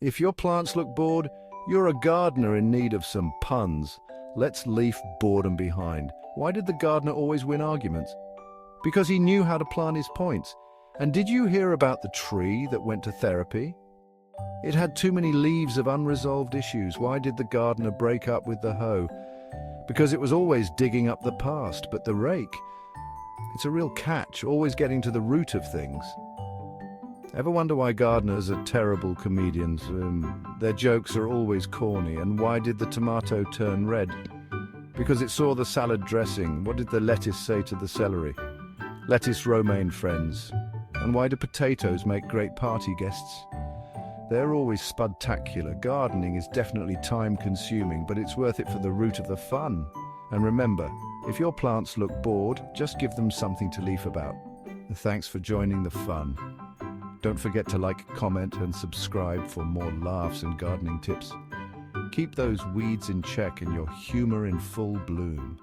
If your plants look bored, you're a gardener in need of some puns. Let's leave boredom behind. Why did the gardener always win arguments? Because he knew how to plant his points. And did you hear about the tree that went to therapy? It had too many leaves of unresolved issues. Why did the gardener break up with the hoe? Because it was always digging up the past, but the rake, it's a real catch, always getting to the root of things. Ever wonder why gardeners are terrible comedians? Their jokes are always corny. And why did the tomato turn red? Because it saw the salad dressing. What did the lettuce say to the celery? Lettuce romaine friends. And why do potatoes make great party guests? They're always spudtacular. Gardening is definitely time-consuming, but it's worth it for the root of the fun. And remember, if your plants look bored, just give them something to leaf about. Thanks for joining the fun. Don't forget to like, comment, and subscribe for more laughs and gardening tips. Keep those weeds in check and your humor in full bloom.